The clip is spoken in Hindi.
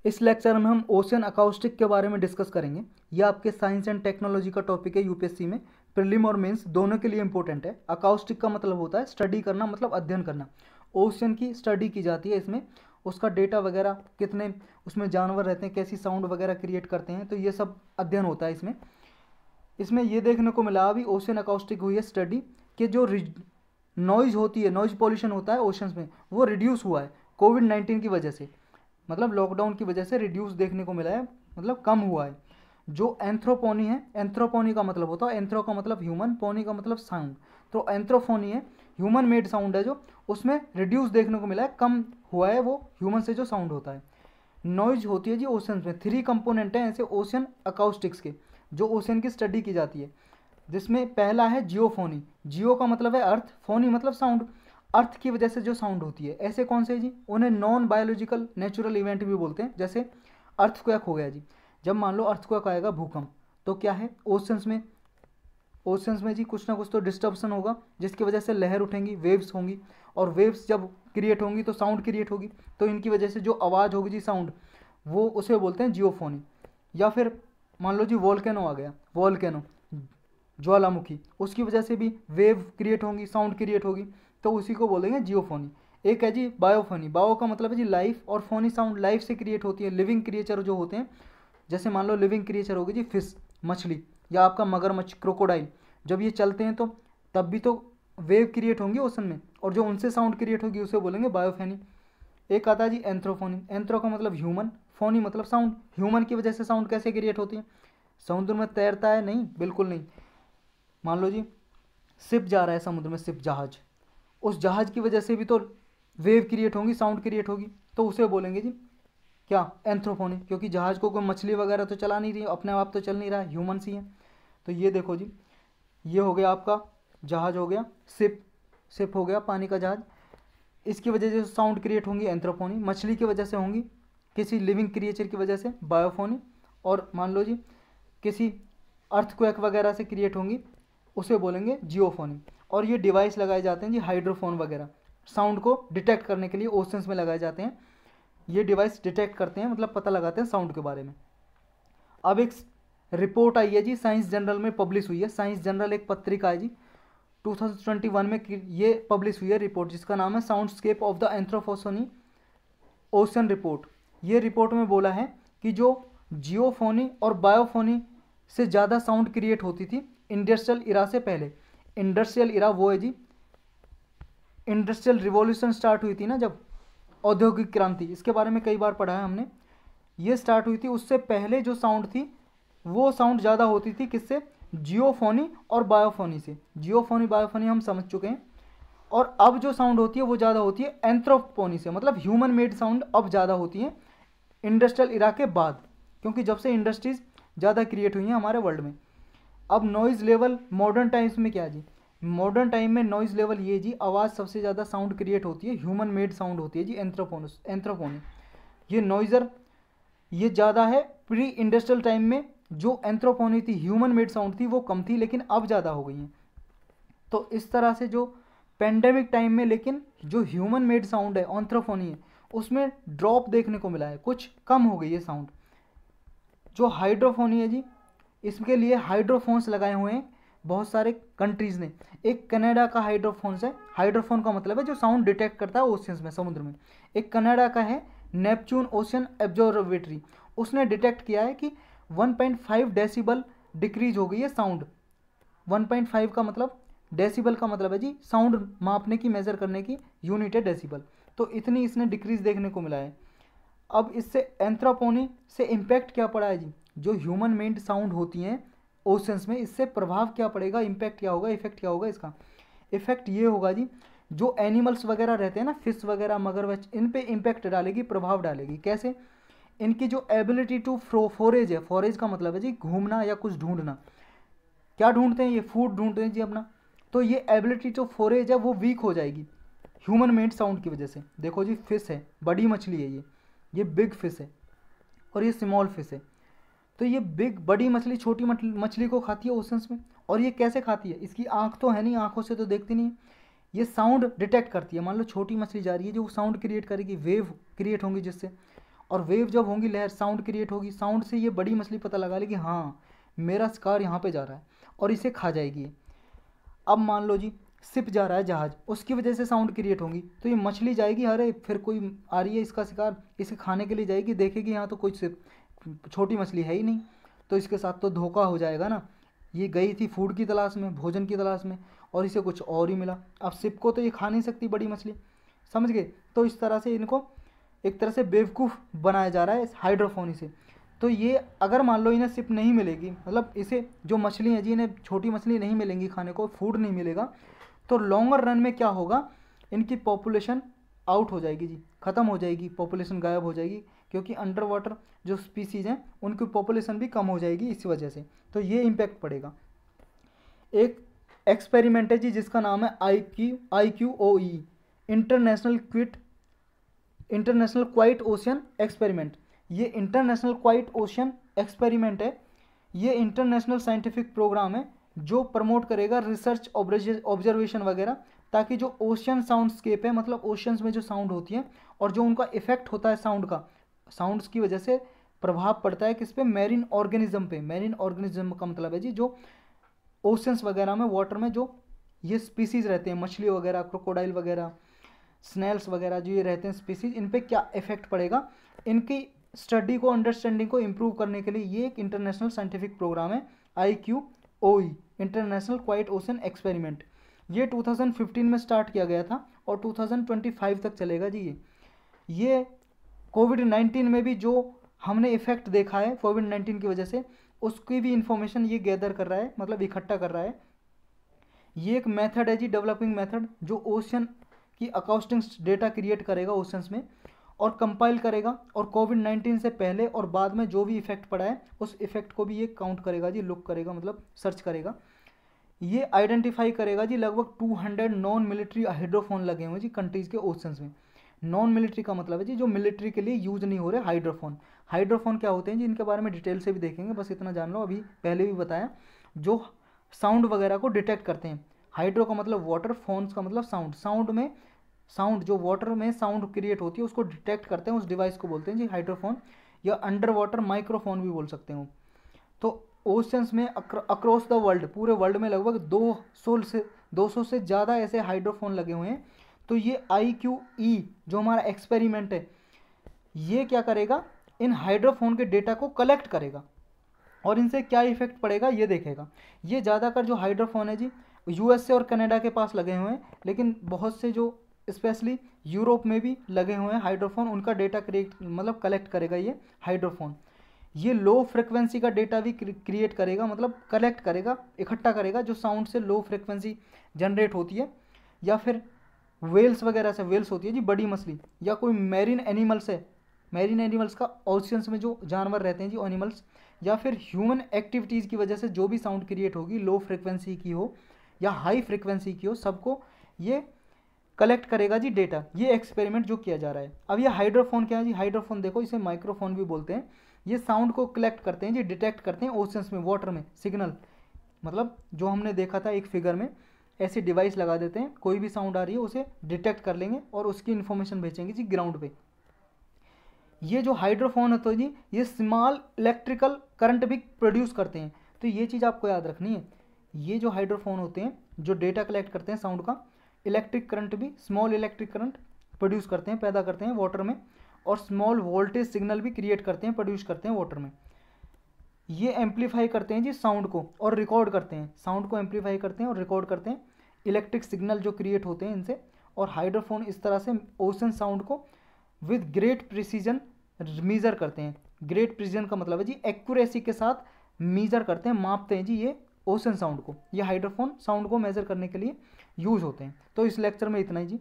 इस लेक्चर में हम ओशन अकाउस्टिक के बारे में डिस्कस करेंगे। यह आपके साइंस एंड टेक्नोलॉजी का टॉपिक है, यूपीएससी में प्रीलिम और मेंस दोनों के लिए इंपॉर्टेंट है। अकाउस्टिक का मतलब होता है स्टडी करना, मतलब अध्ययन करना। ओशन की स्टडी की जाती है इसमें, उसका डेटा वगैरह, कितने उसमें जानवर रहते हैं, कैसी साउंड वगैरह क्रिएट करते हैं, तो ये सब अध्ययन होता है इसमें। इसमें ये देखने को मिला अभी ओशन अकाउस्टिक हुई है स्टडी कि जो नॉइज़ होती है, नॉइज़ पॉल्यूशन होता है ओशंस में, वो रिड्यूस हुआ है कोविड-19 की वजह से, मतलब लॉकडाउन की वजह से रिड्यूस देखने को मिला है, मतलब कम हुआ है। जो एंथ्रोपोनी है, एंथ्रोपोनी का मतलब होता है, एंथ्रो का मतलब ह्यूमन, पोनी का मतलब साउंड, तो एंथ्रोफोनी है ह्यूमन मेड साउंड है, जो उसमें रिड्यूस देखने को मिला है, कम हुआ है वो ह्यूमन से जो साउंड होता है। नॉइज होती है जी ओशन में, 3 कंपोनेंट हैं ऐसे ओशन अकाउस्टिक्स के, जो ओशन की स्टडी की जाती है, जिसमें पहला है जियोफोनी। जियो का मतलब है अर्थ, फोनी मतलब साउंड, अर्थ की वजह से जो साउंड होती है। ऐसे कौन से जी, उन्हें नॉन बायोलॉजिकल नेचुरल इवेंट भी बोलते हैं। जैसे अर्थक्वेक हो गया जी, जब मान लो अर्थक्वेक आएगा, भूकंप, तो क्या है ओशंस में जी कुछ ना कुछ तो डिस्टर्बन होगा, जिसकी वजह से लहर उठेंगी, वेव्स होंगी, और वेव्स जब क्रिएट होंगी तो साउंड क्रिएट होगी, तो इनकी वजह से जो आवाज़ होगी जी, साउंड, वो उसे बोलते हैं जियोफोनी। या फिर मान लो जी वोल्केनो आ गया, वोल्केनो ज्वालामुखी, उसकी वजह से भी वेव क्रिएट होंगी, साउंड क्रिएट होगी, तो उसी को बोलेंगे जियोफोनी। एक है जी बायोफोनी, बायो का मतलब है जी लाइफ, और फोनी साउंड लाइफ से क्रिएट होती है, लिविंग क्रिएचर जो होते हैं। जैसे मान लो लिविंग क्रिएचर होगी जी फिश, मछली, या आपका मगरमच्छ, क्रोकोडाइल, जब ये चलते हैं तो तब भी तो वेव क्रिएट होंगी ओशन में, और जो उनसे साउंड क्रिएट होगी उसे बोलेंगे बायोफोनी। एक आता है जी एंथ्रोफोनी, एंथ्रो का मतलब ह्यूमन, फोनी मतलब साउंड, ह्यूमन की वजह से साउंड कैसे क्रिएट होती है? समुद्र में तैरता है? नहीं, बिल्कुल नहीं। मान लो जी शिप जा रहा है समुद्र में, शिप, जहाज, उस जहाज की वजह से भी तो वेव क्रिएट होंगी, साउंड क्रिएट होगी, तो उसे बोलेंगे जी क्या, एंथ्रोफोनी, क्योंकि जहाज को कोई मछली वगैरह तो चला नहीं रही, अपने आप तो चल नहीं रहा है, ह्यूमन ही है। तो ये देखो जी, ये हो गया आपका जहाज, हो गया शिप, शिप हो गया पानी का जहाज, इसकी वजह से साउंड क्रिएट होंगी एंथ्रोफोनी। मछली की वजह से होंगी, किसी लिविंग क्रिएचर की वजह से बायोफोनी, और मान लो जी किसी अर्थक्वेक वगैरह से क्रिएट होंगी, उसे बोलेंगे जियोफोनी। और ये डिवाइस लगाए जाते हैं जी, हाइड्रोफोन वगैरह, साउंड को डिटेक्ट करने के लिए ओशंस में लगाए जाते हैं। ये डिवाइस डिटेक्ट करते हैं, मतलब पता लगाते हैं साउंड के बारे में। अब एक रिपोर्ट आई है जी, साइंस जनरल में पब्लिश हुई है, साइंस जनरल एक पत्रिका है जी, 2021 में ये पब्लिश हुई है रिपोर्ट, जिसका नाम है soundscape of the anthropocene ocean report. ये रिपोर्ट में बोला है कि जो जियोफोनी और बायोफोनी से ज़्यादा साउंड क्रिएट होती थी इंडस्ट्रियल इरा से पहले। इंडस्ट्रियल इरा वो है जी, इंडस्ट्रियल रिवॉल्यूशन स्टार्ट हुई थी ना, जब औद्योगिक क्रांति, इसके बारे में कई बार पढ़ा है हमने, ये स्टार्ट हुई थी, उससे पहले जो साउंड थी वो साउंड ज़्यादा होती थी, किससे? जियोफोनी और बायोफोनी से। जियोफोनी बायोफोनी हम समझ चुके हैं। और अब जो साउंड होती है वो ज़्यादा होती है एंथ्रोपोनी से, मतलब ह्यूमन मेड साउंड अब ज़्यादा होती है इंडस्ट्रियल इरा के बाद, क्योंकि जब से इंडस्ट्रीज़ ज़्यादा क्रिएट हुई हैं हमारे वर्ल्ड में। अब नॉइज़ लेवल मॉडर्न टाइम्स में क्या जी, मॉडर्न टाइम में नॉइज़ लेवल ये जी, आवाज़ सबसे ज़्यादा साउंड क्रिएट होती है, ह्यूमन मेड साउंड होती है जी, एंथ्रोपोनी। ये नॉइज़र ये ज़्यादा है। प्री इंडस्ट्रियल टाइम में जो एंथ्रोपोनी थी, ह्यूमन मेड साउंड थी, वो कम थी, लेकिन अब ज़्यादा हो गई हैं। तो इस तरह से जो पेंडेमिक टाइम में, लेकिन जो ह्यूमन मेड साउंड है, एंथ्रोपोनी है, उसमें ड्रॉप देखने को मिला है, कुछ कम हो गई है साउंड। जो हाइड्रोफोनी है जी, इसके लिए हाइड्रोफोन्स लगाए हुए हैं बहुत सारे कंट्रीज़ ने। एक कनाडा का हाइड्रोफोन्स है, हाइड्रोफोन का मतलब है जो साउंड डिटेक्ट करता है ओशियंस में, समुद्र में। एक कनाडा का है नेपच्यून ओशन ऑब्जर्वेटरी, उसने डिटेक्ट किया है कि 1.5 डेसिबल डिक्रीज हो गई है साउंड। 1.5 का मतलब, डेसिबल का मतलब है जी साउंड मापने की, मेज़र करने की यूनिट है डेसिबल, तो इतनी इसने डिक्रीज देखने को मिला है। अब इससे एंथ्रोपोनी से इम्पैक्ट क्या पड़ा है जी, जो ह्यूमन मेड साउंड होती हैं ओशंस में, इससे प्रभाव क्या पड़ेगा, इम्पैक्ट क्या होगा, इफेक्ट क्या होगा इसका? इफेक्ट ये होगा जी, जो एनिमल्स वगैरह रहते हैं ना, फिश वगैरह, मगरमच्छ, इन पे इम्पैक्ट डालेगी, प्रभाव डालेगी। कैसे? इनकी जो एबिलिटी टू फोरेज है, फोरेज का मतलब है जी घूमना या कुछ ढूंढना। क्या ढूंढते हैं ये? फूड ढूंढते हैं जी अपना। तो ये एबिलिटी जो फोरेज है वो वीक हो जाएगी ह्यूमन मेड साउंड की वजह से। देखो जी फिश है, बड़ी मछली है ये बिग फिश है, और ये स्मॉल फिश है। तो ये बिग, बड़ी मछली छोटी मछली को खाती है ओशंस में। और ये कैसे खाती है? इसकी आंख तो है नहीं, आंखों से तो देखती नहीं है, ये साउंड डिटेक्ट करती है। मान लो छोटी मछली जा रही है, जो साउंड क्रिएट करेगी, वेव क्रिएट होंगी जिससे, और वेव जब होंगी, लहर, साउंड क्रिएट होगी, साउंड से ये बड़ी मछली पता लगा लेगी हाँ मेरा शिकार यहाँ पे जा रहा है और इसे खा जाएगी। अब मान लो जी शिप जा रहा है, जहाज, उसकी वजह से साउंड क्रिएट होंगी, तो ये मछली जाएगी, अरे फिर कोई आ रही है इसका शिकार, इसे खाने के लिए जाएगी, देखेगी यहाँ तो कोई शिप, छोटी मछली है ही नहीं, तो इसके साथ तो धोखा हो जाएगा ना। ये गई थी फूड की तलाश में, भोजन की तलाश में, और इसे कुछ और ही मिला। अब शिप को तो ये खा नहीं सकती बड़ी मछली, समझ गए। तो इस तरह से इनको एक तरह से बेवकूफ़ बनाया जा रहा है इस हाइड्रोफोनी से। तो ये अगर मान लो इन्हें शिप नहीं मिलेगी, मतलब इसे जो मछली है जी, इन्हें छोटी मछली नहीं मिलेंगी खाने को, फूड नहीं मिलेगा, तो लॉन्गर रन में क्या होगा, इनकी पॉपुलेशन आउट हो जाएगी जी, ख़त्म हो जाएगी, पॉपुलेशन गायब हो जाएगी, क्योंकि अंडर वाटर जो स्पीसीज़ हैं उनकी पॉपुलेशन भी कम हो जाएगी इसी वजह से। तो ये इम्पैक्ट पड़ेगा। एक एक्सपेरिमेंट है जी जिसका नाम है IQOE, international quite ocean experiment. ये इंटरनेशनल क्वाइट ओशियन एक्सपेरिमेंट है, ये इंटरनेशनल साइंटिफिक प्रोग्राम है जो प्रमोट करेगा रिसर्च, ऑब्जर्वेशन वगैरह, ताकि जो ओशियन साउंडस्केप है, मतलब ओशियंस में जो साउंड होती है और जो उनका इफेक्ट होता है साउंड का, साउंड्स की वजह से प्रभाव पड़ता है किस पे, मैरीन ऑर्गेनिज्म पे। मैरीन ऑर्गेनिज्म का मतलब है जी जो ओशियंस वगैरह में, वाटर में जो ये स्पीसीज रहते हैं, मछली वगैरह, क्रोकोडाइल वगैरह, स्नेल्स वगैरह जो ये रहते हैं स्पीसीज, इन पे क्या इफेक्ट पड़ेगा, इनकी स्टडी को, अंडरस्टैंडिंग को इम्प्रूव करने के लिए ये एक इंटरनेशनल साइंटिफिक प्रोग्राम है IQOE, international quite ocean experiment. ये 2015 में स्टार्ट किया गया था और 2025 तक चलेगा जी। ये कोविड-19 में भी जो हमने इफेक्ट देखा है कोविड-19 की वजह से, उसकी भी इंफॉर्मेशन ये गैदर कर रहा है, मतलब इकट्ठा कर रहा है। ये एक मेथड है जी, डेवलपिंग मेथड, जो ओशन की अकाउस्टिंग डेटा क्रिएट करेगा ओशंस में और कंपाइल करेगा, और कोविड-19 से पहले और बाद में जो भी इफेक्ट पड़ा है उस इफेक्ट को भी ये काउंट करेगा जी, लुक करेगा, मतलब सर्च करेगा। ये आइडेंटिफाई करेगा जी लगभग 200 नॉन मिलिट्री हाइड्रोफोन लगे हुए जी कंट्रीज़ के ओशंस में। नॉन मिलिट्री का मतलब है जी जो मिलिट्री के लिए यूज नहीं हो रहे हाइड्रोफोन। हाइड्रोफोन क्या होते हैं जी, इनके बारे में डिटेल से भी देखेंगे, बस इतना जान लो, अभी पहले भी बताया, जो साउंड वगैरह को डिटेक्ट करते हैं। हाइड्रो का मतलब वाटर, फोन्स का मतलब साउंड, साउंड में, साउंड जो वाटर में साउंड क्रिएट होती है उसको डिटेक्ट करते हैं, उस डिवाइस को बोलते हैं जी हाइड्रोफोन, या अंडर वाटर माइक्रोफोन भी बोल सकते हो। तो ओशंस में अक्रॉस द वर्ल्ड, पूरे वर्ल्ड में लगभग 200 से ज़्यादा ऐसे हाइड्रोफोन लगे हुए हैं। तो ये IQE जो हमारा एक्सपेरिमेंट है, ये क्या करेगा, इन हाइड्रोफोन के डेटा को कलेक्ट करेगा और इनसे क्या इफेक्ट पड़ेगा ये देखेगा। ये ज़्यादातर जो हाइड्रोफोन है जी USA और कनाडा के पास लगे हुए हैं, लेकिन बहुत से जो स्पेशली यूरोप में भी लगे हुए हैं हाइड्रोफोन, उनका डेटा मतलब कलेक्ट करेगा ये हाइड्रोफोन। ये लो फ्रिक्वेंसी का डेटा भी क्रिएट करेगा, मतलब कलेक्ट करेगा, इकट्ठा करेगा, जो साउंड से लो फ्रिक्वेंसी जनरेट होती है, या फिर वेल्स वगैरह से, वेल्स होती है जी बड़ी मछली, या कोई मैरीन एनिमल्स है, मैरीन एनिमल्स का ओशियंस में जो जानवर रहते हैं जी एनिमल्स, या फिर ह्यूमन एक्टिविटीज़ की वजह से जो भी साउंड क्रिएट होगी, लो फ्रिक्वेंसी की हो या हाई फ्रिक्वेंसी की हो, सबको ये कलेक्ट करेगा जी डेटा। ये एक्सपेरिमेंट जो किया जा रहा है। अब ये हाइड्रोफोन क्या है जी, हाइड्रोफोन देखो, इसे माइक्रोफोन भी बोलते हैं। ये साउंड को कलेक्ट करते हैं जी, डिटेक्ट करते हैं ओशंस में, वाटर में सिग्नल, मतलब जो हमने देखा था एक फिगर में, ऐसी डिवाइस लगा देते हैं, कोई भी साउंड आ रही है उसे डिटेक्ट कर लेंगे और उसकी इन्फॉर्मेशन भेजेंगे जी ग्राउंड पे। ये जो हाइड्रोफोन है तो जी ये स्मॉल इलेक्ट्रिकल करंट भी प्रोड्यूस करते हैं। तो ये चीज़ आपको याद रखनी है, ये जो हाइड्रोफोन होते हैं जो डेटा कलेक्ट करते हैं साउंड का, इलेक्ट्रिक करंट भी, स्मॉल इलेक्ट्रिक करंट प्रोड्यूस करते हैं, पैदा करते हैं वाटर में, और स्मॉल वोल्टेज सिग्नल भी क्रिएट करते हैं, प्रोड्यूस करते हैं वाटर में। ये एम्पलीफाई करते हैं जी साउंड को और रिकॉर्ड करते हैं, साउंड को एम्पलीफाई करते हैं और रिकॉर्ड करते हैं, इलेक्ट्रिक सिग्नल जो क्रिएट होते हैं इनसे। और हाइड्रोफोन इस तरह से ओशन साउंड को विद ग्रेट प्रिसीजन मीज़र करते हैं। ग्रेट प्रिसीजन का मतलब है जी एक्यूरेसी के साथ मीज़र करते हैं, मापते हैं जी ये ओशन साउंड को। ये हाइड्रोफोन साउंड को मेज़र करने के लिए यूज़ होते हैं। तो इस लेक्चर में इतना ही जी।